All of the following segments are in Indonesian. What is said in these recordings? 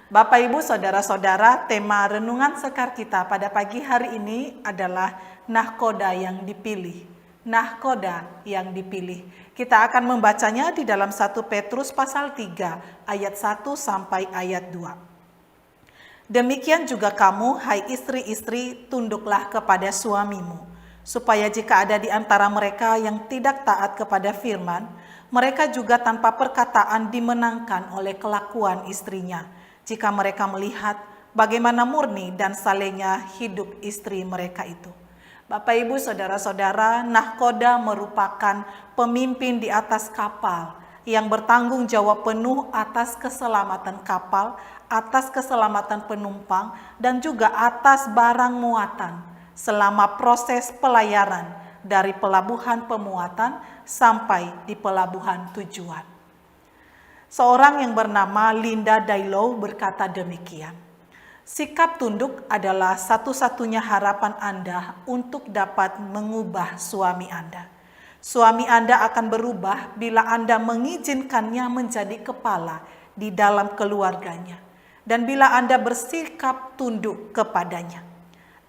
Bapak, Ibu, Saudara-saudara, tema renungan sekar kita pada pagi hari ini adalah nahkoda yang dipilih. Nahkoda yang dipilih. Kita akan membacanya di dalam 1 Petrus pasal 3 ayat 1 sampai ayat 2. Demikian juga kamu, hai istri-istri, tunduklah kepada suamimu, supaya jika ada di antara mereka yang tidak taat kepada firman, mereka juga tanpa perkataan dimenangkan oleh kelakuan istrinya, jika mereka melihat bagaimana murni dan salehnya hidup istri mereka itu. Bapak, Ibu, Saudara-saudara, nahkoda merupakan pemimpin di atas kapal yang bertanggung jawab penuh atas keselamatan kapal, atas keselamatan penumpang, dan juga atas barang muatan selama proses pelayaran dari pelabuhan pemuatan sampai di pelabuhan tujuan. Seorang yang bernama Linda Dailow berkata demikian, sikap tunduk adalah satu-satunya harapan Anda untuk dapat mengubah suami Anda. Suami Anda akan berubah bila Anda mengizinkannya menjadi kepala di dalam keluarganya, dan bila Anda bersikap tunduk kepadanya.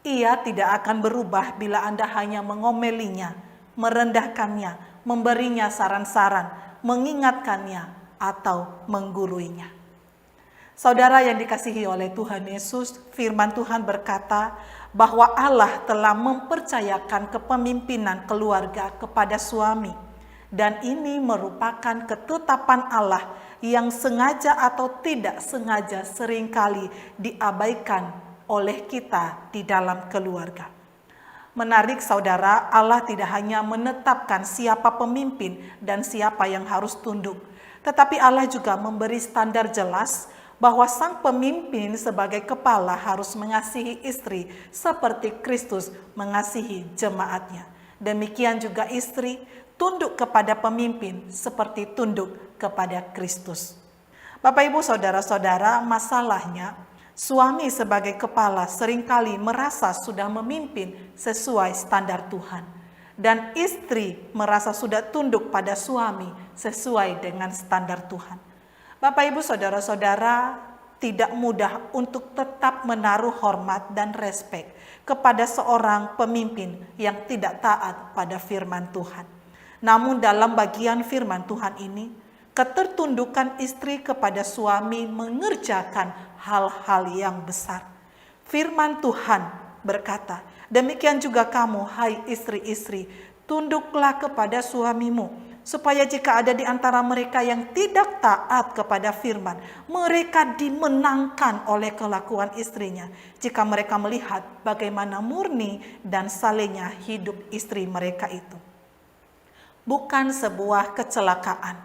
Ia tidak akan berubah bila Anda hanya mengomelinya, merendahkannya, memberinya saran-saran, mengingatkannya, atau mengguruinya. Saudara yang dikasihi oleh Tuhan Yesus, firman Tuhan berkata bahwa Allah telah mempercayakan kepemimpinan keluarga kepada suami, dan ini merupakan ketetapan Allah yang sengaja atau tidak sengaja seringkali diabaikan oleh kita di dalam keluarga. Menarik saudara, Allah tidak hanya menetapkan siapa pemimpin dan siapa yang harus tunduk, tetapi Allah juga memberi standar jelas bahwa sang pemimpin sebagai kepala harus mengasihi istri seperti Kristus mengasihi jemaatnya. Demikian juga istri tunduk kepada pemimpin seperti tunduk kepada Kristus. Bapak, Ibu, Saudara-saudara, masalahnya suami sebagai kepala seringkali merasa sudah memimpin sesuai standar Tuhan, dan istri merasa sudah tunduk pada suami sesuai dengan standar Tuhan. Bapak, Ibu, Saudara-saudara, tidak mudah untuk tetap menaruh hormat dan respek kepada seorang pemimpin yang tidak taat pada firman Tuhan. Namun dalam bagian firman Tuhan ini, ketertundukan istri kepada suami mengerjakan hal-hal yang besar. Firman Tuhan berkata, demikian juga kamu, hai istri-istri, tunduklah kepada suamimu, supaya jika ada di antara mereka yang tidak taat kepada firman, mereka dimenangkan oleh kelakuan istrinya, jika mereka melihat bagaimana murni dan salehnya hidup istri mereka itu. Bukan sebuah kecelakaan,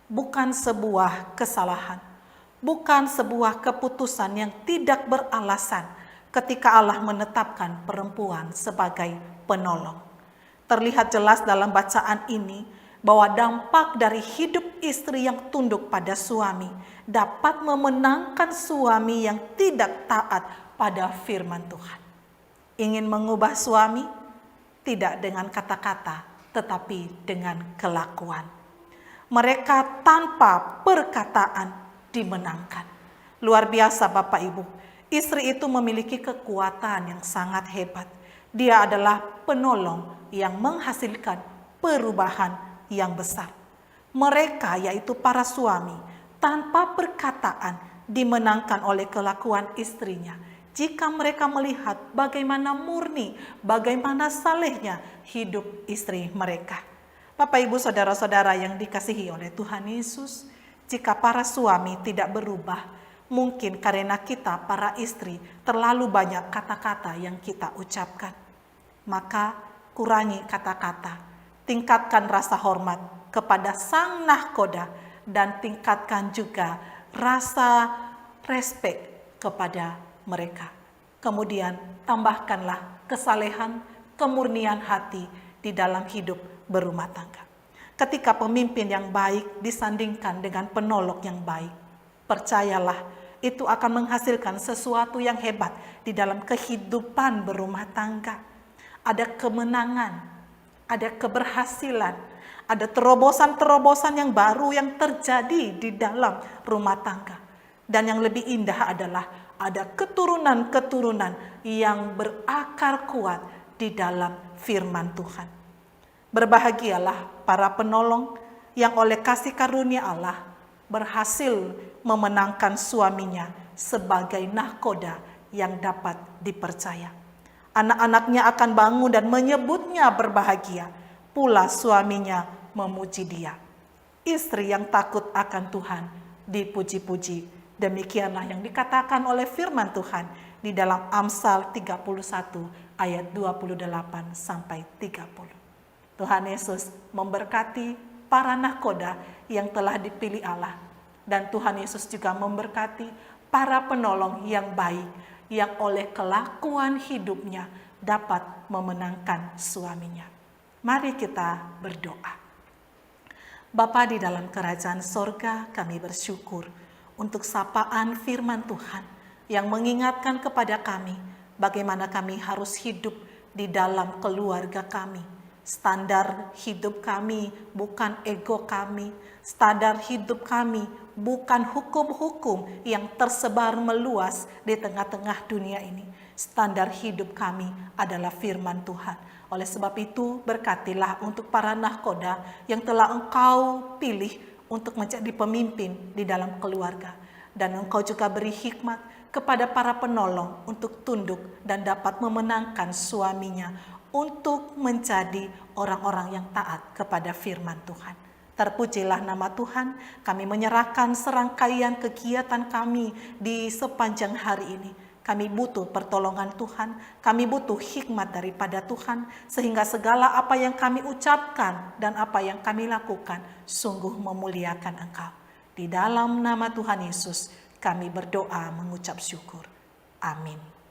bukan sebuah kesalahan, bukan sebuah keputusan yang tidak beralasan ketika Allah menetapkan perempuan sebagai penolong. Terlihat jelas dalam bacaan ini bahwa dampak dari hidup istri yang tunduk pada suami dapat memenangkan suami yang tidak taat pada firman Tuhan. Ingin mengubah suami? Tidak dengan kata-kata, tetapi dengan kelakuan. Mereka tanpa perkataan dimenangkan. Luar biasa Bapak, Ibu. Istri itu memiliki kekuatan yang sangat hebat. Dia adalah penolong yang menghasilkan perubahan yang besar. Mereka, yaitu para suami, tanpa perkataan dimenangkan oleh kelakuan istrinya. Jika mereka melihat bagaimana murni, bagaimana salehnya hidup istri mereka. Bapak, Ibu, Saudara-saudara yang dikasihi oleh Tuhan Yesus, jika para suami tidak berubah, mungkin karena kita para istri terlalu banyak kata-kata yang kita ucapkan. Maka kurangi kata-kata, tingkatkan rasa hormat kepada sang nahkoda, dan tingkatkan juga rasa respek kepada mereka. Kemudian tambahkanlah kesalehan, kemurnian hati di dalam hidup berumah tangga. Ketika pemimpin yang baik disandingkan dengan penolong yang baik, percayalah itu akan menghasilkan sesuatu yang hebat di dalam kehidupan berumah tangga. Ada kemenangan, ada keberhasilan, ada terobosan-terobosan yang baru yang terjadi di dalam rumah tangga. Dan yang lebih indah adalah ada keturunan-keturunan yang berakar kuat di dalam firman Tuhan. Berbahagialah para penolong yang oleh kasih karunia Allah berhasil memenangkan suaminya sebagai nahkoda yang dapat dipercaya. Anak-anaknya akan bangun dan menyebutnya berbahagia, pula suaminya memuji dia. Istri yang takut akan Tuhan dipuji-puji. Demikianlah yang dikatakan oleh firman Tuhan di dalam Amsal 31 ayat 28 sampai 30. Tuhan Yesus memberkati para nahkoda yang telah dipilih Allah. Dan Tuhan Yesus juga memberkati para penolong yang baik yang oleh kelakuan hidupnya dapat memenangkan suaminya. Mari kita berdoa. Bapa di dalam kerajaan sorga, kami bersyukur untuk sapaan firman Tuhan yang mengingatkan kepada kami bagaimana kami harus hidup di dalam keluarga kami. Standar hidup kami bukan ego kami, standar hidup kami bukan hukum-hukum yang tersebar meluas di tengah-tengah dunia ini. Standar hidup kami adalah firman Tuhan. Oleh sebab itu, berkatilah untuk para nahkoda yang telah Engkau pilih untuk menjadi pemimpin di dalam keluarga. Dan Engkau juga beri hikmat kepada para penolong untuk tunduk dan dapat memenangkan suaminya untuk menjadi orang-orang yang taat kepada firman Tuhan. Terpujilah nama Tuhan, kami menyerahkan serangkaian kegiatan kami di sepanjang hari ini. Kami butuh pertolongan Tuhan, kami butuh hikmat daripada Tuhan, sehingga segala apa yang kami ucapkan dan apa yang kami lakukan sungguh memuliakan Engkau. Di dalam nama Tuhan Yesus, kami berdoa mengucap syukur. Amin.